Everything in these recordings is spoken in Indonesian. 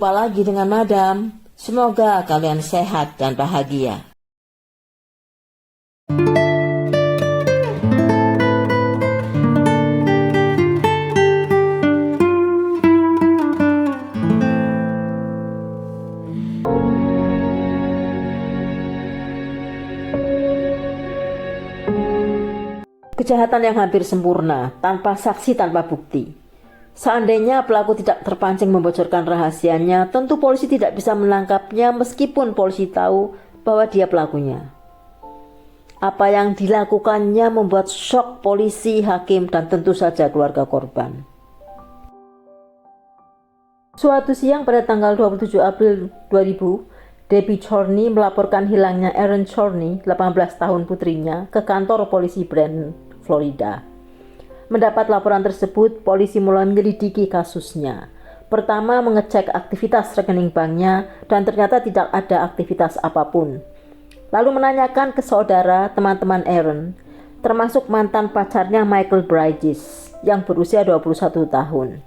Jumpa lagi dengan Madam. Semoga kalian sehat dan bahagia. Kejahatan yang hampir sempurna, tanpa saksi, tanpa bukti. Seandainya pelaku tidak terpancing membocorkan rahasianya, tentu polisi tidak bisa menangkapnya meskipun polisi tahu bahwa dia pelakunya. Apa yang dilakukannya membuat syok polisi, hakim, dan tentu saja keluarga korban. Suatu siang pada tanggal 27 April 2000, Debbie Chorney melaporkan hilangnya Aaron Chorney, 18 tahun putrinya, ke kantor polisi Brandon, Florida. Mendapat laporan tersebut, polisi mulai menyelidiki kasusnya. Pertama, mengecek aktivitas rekening banknya dan ternyata tidak ada aktivitas apapun. Lalu menanyakan ke saudara teman-teman Aaron, termasuk mantan pacarnya Michael Bridges yang berusia 21 tahun.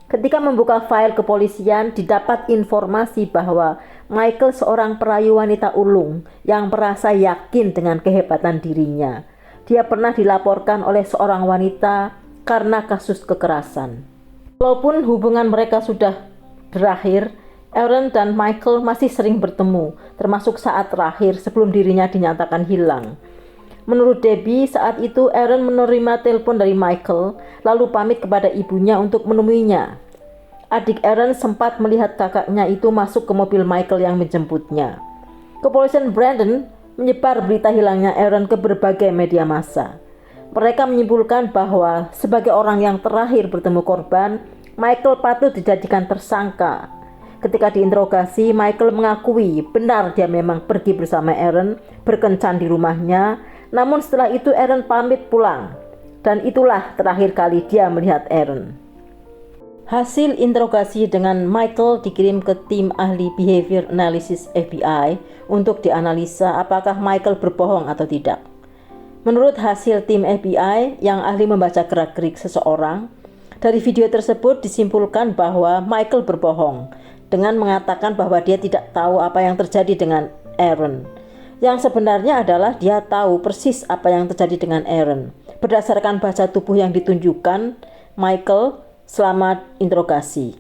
Ketika membuka file kepolisian, didapat informasi bahwa Michael seorang perayu wanita ulung yang merasa yakin dengan kehebatan dirinya. Dia pernah dilaporkan oleh seorang wanita karena kasus kekerasan. Walaupun hubungan mereka sudah berakhir, Aaron dan Michael masih sering bertemu, termasuk saat terakhir sebelum dirinya dinyatakan hilang. Menurut Debbie, saat itu Aaron menerima telepon dari Michael, lalu pamit kepada ibunya untuk menemuinya. Adik Aaron sempat melihat kakaknya itu masuk ke mobil Michael yang menjemputnya. Kepolisian Brandon menyebar berita hilangnya Aaron ke berbagai media massa. Mereka menyimpulkan bahwa sebagai orang yang terakhir bertemu korban, Michael patut dijadikan tersangka. Ketika diinterogasi, Michael mengakui benar dia memang pergi bersama Aaron berkencan di rumahnya. Namun setelah itu Aaron pamit pulang, dan itulah terakhir kali dia melihat Aaron. Hasil interogasi dengan Michael dikirim ke tim ahli behavior analysis FBI untuk dianalisa apakah Michael berbohong atau tidak. Menurut hasil tim FBI yang ahli membaca gerak-gerik seseorang, dari video tersebut disimpulkan bahwa Michael berbohong dengan mengatakan bahwa dia tidak tahu apa yang terjadi dengan Aaron. Yang sebenarnya adalah dia tahu persis apa yang terjadi dengan Aaron berdasarkan bahasa tubuh yang ditunjukkan Michael selama interogasi.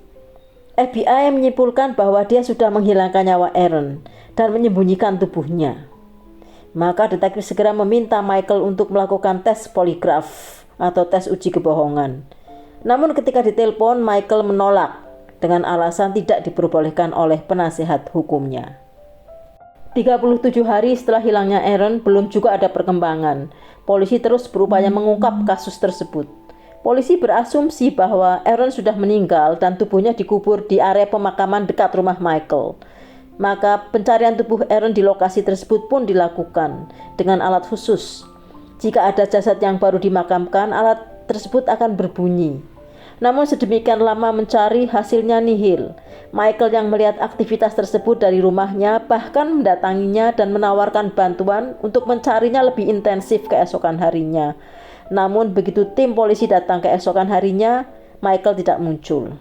FBI menyimpulkan bahwa dia sudah menghilangkan nyawa Aaron dan menyembunyikan tubuhnya. Maka detektif segera meminta Michael untuk melakukan tes poligraf atau tes uji kebohongan. Namun ketika ditelepon, Michael menolak dengan alasan tidak diperbolehkan oleh penasihat hukumnya. 37 hari setelah hilangnya Aaron, belum juga ada perkembangan. Polisi terus berupaya mengungkap kasus tersebut. Polisi berasumsi bahwa Aaron sudah meninggal dan tubuhnya dikubur di area pemakaman dekat rumah Michael. Maka pencarian tubuh Aaron di lokasi tersebut pun dilakukan dengan alat khusus. Jika ada jasad yang baru dimakamkan, alat tersebut akan berbunyi. Namun sedemikian lama mencari, hasilnya nihil. Michael yang melihat aktivitas tersebut dari rumahnya bahkan mendatanginya dan menawarkan bantuan untuk mencarinya lebih intensif keesokan harinya. Namun begitu tim polisi datang keesokan harinya, Michael tidak muncul.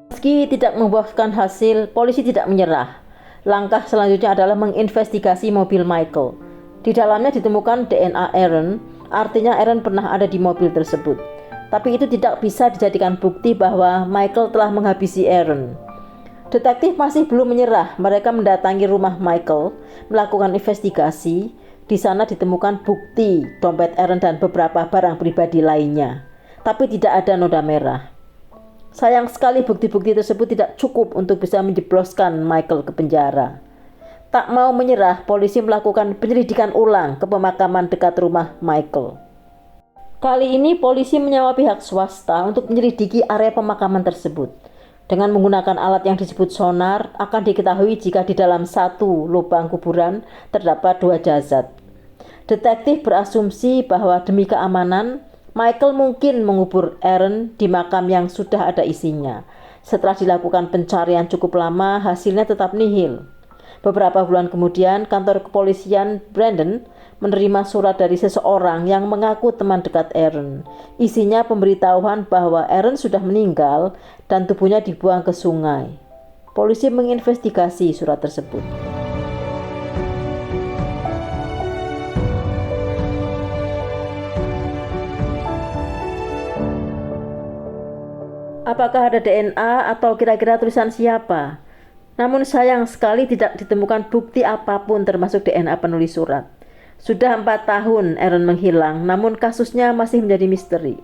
Meski tidak membuahkan hasil, polisi tidak menyerah. Langkah selanjutnya adalah menginvestigasi mobil Michael. Di dalamnya ditemukan DNA Aaron, artinya Aaron pernah ada di mobil tersebut. Tapi itu tidak bisa dijadikan bukti bahwa Michael telah menghabisi Aaron. Detektif masih belum menyerah. Mereka mendatangi rumah Michael, melakukan investigasi. Di sana ditemukan bukti dompet Aaron dan beberapa barang pribadi lainnya. Tapi tidak ada noda merah. Sayang sekali bukti-bukti tersebut tidak cukup untuk bisa menjebloskan Michael ke penjara. Tak mau menyerah, polisi melakukan penyelidikan ulang ke pemakaman dekat rumah Michael. Kali ini polisi menyewa pihak swasta untuk menyelidiki area pemakaman tersebut. Dengan menggunakan alat yang disebut sonar, akan diketahui jika di dalam satu lubang kuburan terdapat 2 jasad. Detektif berasumsi bahwa demi keamanan, Michael mungkin mengubur Aaron di makam yang sudah ada isinya. Setelah dilakukan pencarian cukup lama, hasilnya tetap nihil. Beberapa bulan kemudian, kantor kepolisian Brandon menerima surat dari seseorang yang mengaku teman dekat Aaron. Isinya pemberitahuan bahwa Aaron sudah meninggal dan tubuhnya dibuang ke sungai. Polisi menginvestigasi surat tersebut. Apakah ada DNA atau kira-kira tulisan siapa? Namun sayang sekali tidak ditemukan bukti apapun termasuk DNA penulis surat. Sudah 4 tahun Aaron menghilang, namun kasusnya masih menjadi misteri.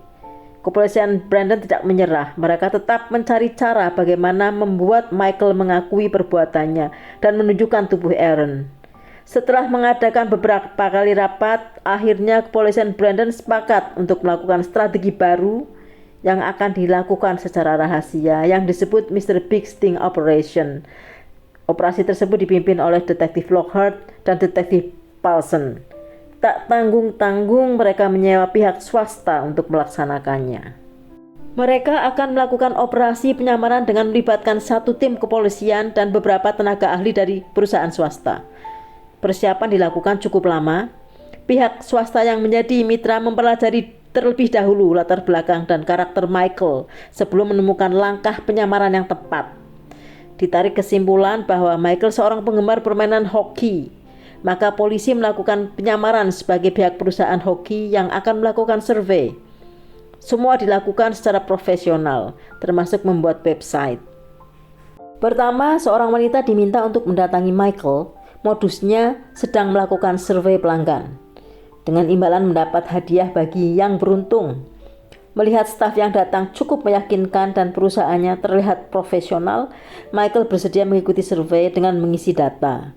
Kepolisian Brandon tidak menyerah, mereka tetap mencari cara bagaimana membuat Michael mengakui perbuatannya dan menunjukkan tubuh Aaron. Setelah mengadakan beberapa kali rapat, akhirnya kepolisian Brandon sepakat untuk melakukan strategi baru yang akan dilakukan secara rahasia yang disebut Mr. Big Sting Operation. Operasi tersebut dipimpin oleh Detektif Lockhart dan Detektif Paulson. Tak tanggung-tanggung mereka menyewa pihak swasta untuk melaksanakannya. Mereka akan melakukan operasi penyamaran dengan melibatkan satu tim kepolisian dan beberapa tenaga ahli dari perusahaan swasta. Persiapan dilakukan cukup lama. Pihak swasta yang menjadi mitra mempelajari terlebih dahulu latar belakang dan karakter Michael sebelum menemukan langkah penyamaran yang tepat. Ditarik kesimpulan bahwa Michael seorang penggemar permainan hoki, maka polisi melakukan penyamaran sebagai pihak perusahaan hoki yang akan melakukan survei. Semua dilakukan secara profesional, termasuk membuat website. Pertama, seorang wanita diminta untuk mendatangi Michael. Modusnya sedang melakukan survei pelanggan, dengan imbalan mendapat hadiah bagi yang beruntung. Melihat staf yang datang cukup meyakinkan dan perusahaannya terlihat profesional, Michael bersedia mengikuti survei dengan mengisi data.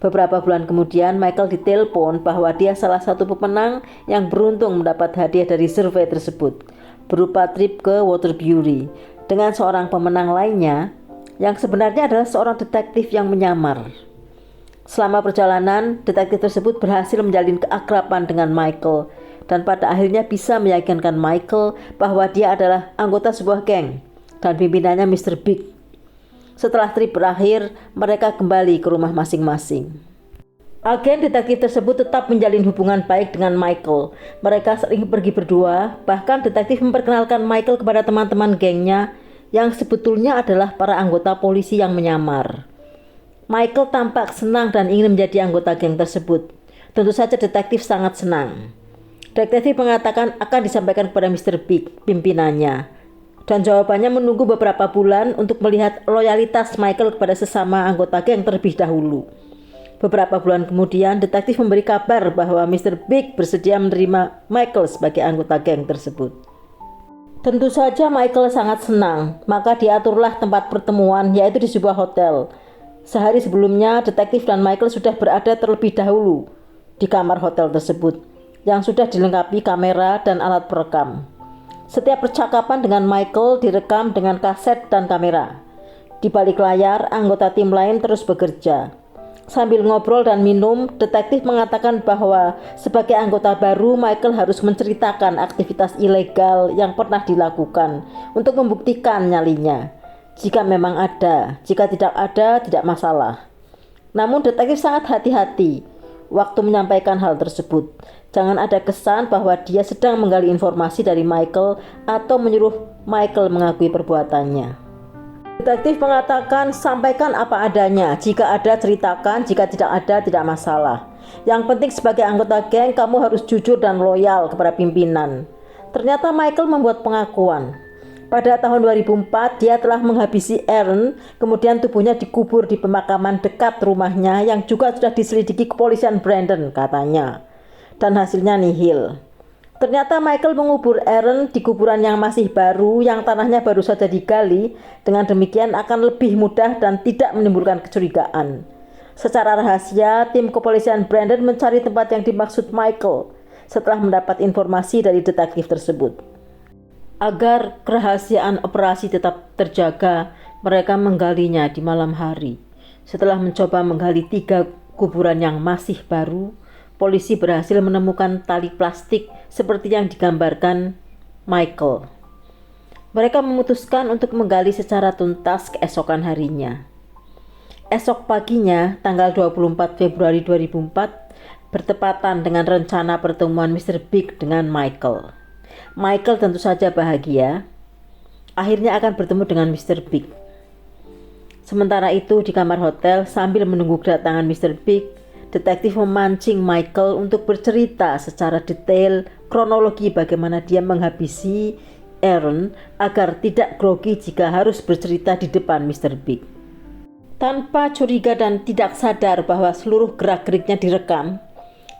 Beberapa bulan kemudian, Michael ditelepon bahwa dia salah satu pemenang yang beruntung mendapat hadiah dari survei tersebut, berupa trip ke Waterbury, dengan seorang pemenang lainnya yang sebenarnya adalah seorang detektif yang menyamar. Selama perjalanan, detektif tersebut berhasil menjalin keakraban dengan Michael dan pada akhirnya bisa meyakinkan Michael bahwa dia adalah anggota sebuah geng dan pimpinannya Mr. Big. Setelah trip berakhir, mereka kembali ke rumah masing-masing. Agen detektif tersebut tetap menjalin hubungan baik dengan Michael. Mereka sering pergi berdua, bahkan detektif memperkenalkan Michael kepada teman-teman gengnya yang sebetulnya adalah para anggota polisi yang menyamar. Michael tampak senang dan ingin menjadi anggota geng tersebut. Tentu saja detektif sangat senang. Detektif mengatakan akan disampaikan kepada Mr. Big, pimpinannya. Dan jawabannya menunggu beberapa bulan untuk melihat loyalitas Michael kepada sesama anggota geng terlebih dahulu. Beberapa bulan kemudian, detektif memberi kabar bahwa Mr. Big bersedia menerima Michael sebagai anggota geng tersebut. Tentu saja Michael sangat senang, maka diaturlah tempat pertemuan, yaitu di sebuah hotel. Sehari sebelumnya, detektif dan Michael sudah berada terlebih dahulu di kamar hotel tersebut, yang sudah dilengkapi kamera dan alat perekam. Setiap percakapan dengan Michael direkam dengan kaset dan kamera. Di balik layar, anggota tim lain terus bekerja. Sambil ngobrol dan minum, detektif mengatakan bahwa sebagai anggota baru, Michael harus menceritakan aktivitas ilegal yang pernah dilakukan untuk membuktikan nyalinya. Jika memang ada, jika tidak ada, tidak masalah. Namun detektif sangat hati-hati waktu menyampaikan hal tersebut. Jangan ada kesan bahwa dia sedang menggali informasi dari Michael atau menyuruh Michael mengakui perbuatannya. Detektif mengatakan, sampaikan apa adanya. Jika ada, ceritakan. Jika tidak ada, tidak masalah. Yang penting sebagai anggota geng, kamu harus jujur dan loyal kepada pimpinan. Ternyata Michael membuat pengakuan. Pada tahun 2004, dia telah menghabisi Aaron, kemudian tubuhnya dikubur di pemakaman dekat rumahnya yang juga sudah diselidiki kepolisian Brandon, katanya. Dan hasilnya nihil. Ternyata Michael mengubur Aaron di kuburan yang masih baru, yang tanahnya baru saja digali. Dengan demikian akan lebih mudah dan tidak menimbulkan kecurigaan. Secara rahasia, tim kepolisian Brandon mencari tempat yang dimaksud Michael setelah mendapat informasi dari detektif tersebut. Agar kerahasiaan operasi tetap terjaga, mereka menggalinya di malam hari. Setelah mencoba menggali 3 kuburan yang masih baru, polisi berhasil menemukan tali plastik seperti yang digambarkan Michael. Mereka memutuskan untuk menggali secara tuntas keesokan harinya. Esok paginya, tanggal 24 Februari 2004, bertepatan dengan rencana pertemuan Mr. Big dengan Michael. Michael tentu saja bahagia, akhirnya akan bertemu dengan Mr. Big. Sementara itu di kamar hotel sambil menunggu kedatangan Mr. Big, detektif memancing Michael untuk bercerita secara detail kronologi bagaimana dia menghabisi Aaron agar tidak grogi jika harus bercerita di depan Mr. Big. Tanpa curiga dan tidak sadar bahwa seluruh gerak-geriknya direkam,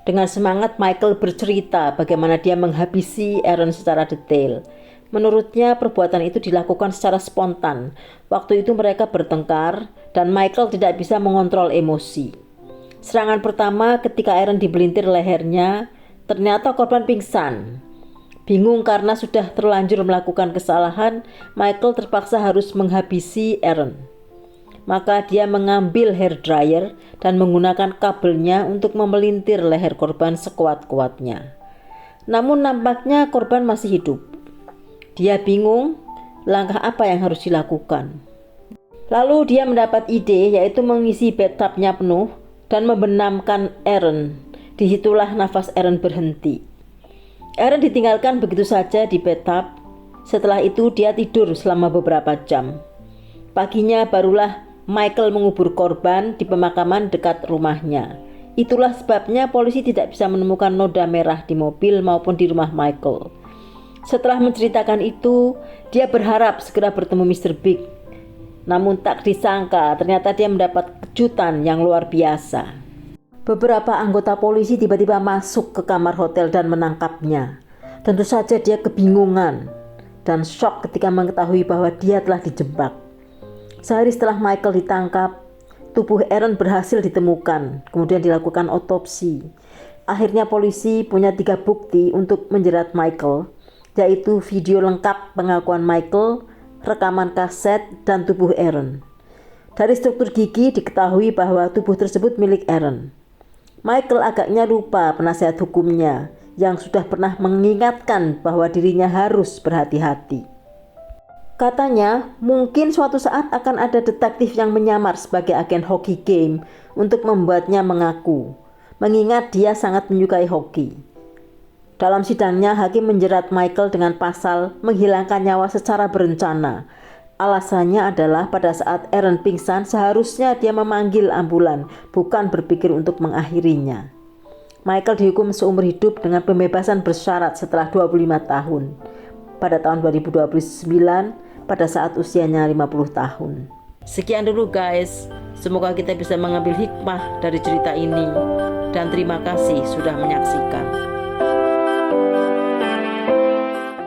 dengan semangat Michael bercerita bagaimana dia menghabisi Aaron secara detail. Menurutnya perbuatan itu dilakukan secara spontan. Waktu itu mereka bertengkar dan Michael tidak bisa mengontrol emosi. Serangan pertama ketika Aaron dibelintir lehernya, ternyata korban pingsan. Bingung karena sudah terlanjur melakukan kesalahan, Michael terpaksa harus menghabisi Aaron. Maka dia mengambil hair dryer dan menggunakan kabelnya untuk memelintir leher korban sekuat-kuatnya. Namun nampaknya korban masih hidup. Dia bingung langkah apa yang harus dilakukan. Lalu dia mendapat ide, yaitu mengisi bathtubnya penuh dan membenamkan Aaron. Disitulah nafas Aaron berhenti. Aaron ditinggalkan begitu saja di bathtub. Setelah itu dia tidur selama beberapa jam. Paginya barulah Michael mengubur korban di pemakaman dekat rumahnya. Itulah sebabnya polisi tidak bisa menemukan noda merah di mobil maupun di rumah Michael. Setelah menceritakan itu, dia berharap segera bertemu Mr. Big. Namun tak disangka ternyata dia mendapat kejutan yang luar biasa. Beberapa anggota polisi tiba-tiba masuk ke kamar hotel dan menangkapnya. Tentu saja dia kebingungan dan shock ketika mengetahui bahwa dia telah dijebak. Sehari setelah Michael ditangkap, tubuh Aaron berhasil ditemukan, kemudian dilakukan otopsi. Akhirnya polisi punya 3 bukti untuk menjerat Michael, yaitu video lengkap pengakuan Michael, rekaman kaset, dan tubuh Aaron. Dari struktur gigi diketahui bahwa tubuh tersebut milik Aaron. Michael agaknya lupa penasihat hukumnya yang sudah pernah mengingatkan bahwa dirinya harus berhati-hati. Katanya, mungkin suatu saat akan ada detektif yang menyamar sebagai agen hoki game untuk membuatnya mengaku, mengingat dia sangat menyukai hoki. Dalam sidangnya, hakim menjerat Michael dengan pasal menghilangkan nyawa secara berencana. Alasannya adalah pada saat Aaron pingsan, seharusnya dia memanggil ambulan, bukan berpikir untuk mengakhirinya. Michael dihukum seumur hidup dengan pembebasan bersyarat setelah 25 tahun. Pada tahun 2029, pada saat usianya 50 tahun. Sekian dulu guys, semoga kita bisa mengambil hikmah dari cerita ini dan terima kasih sudah menyaksikan.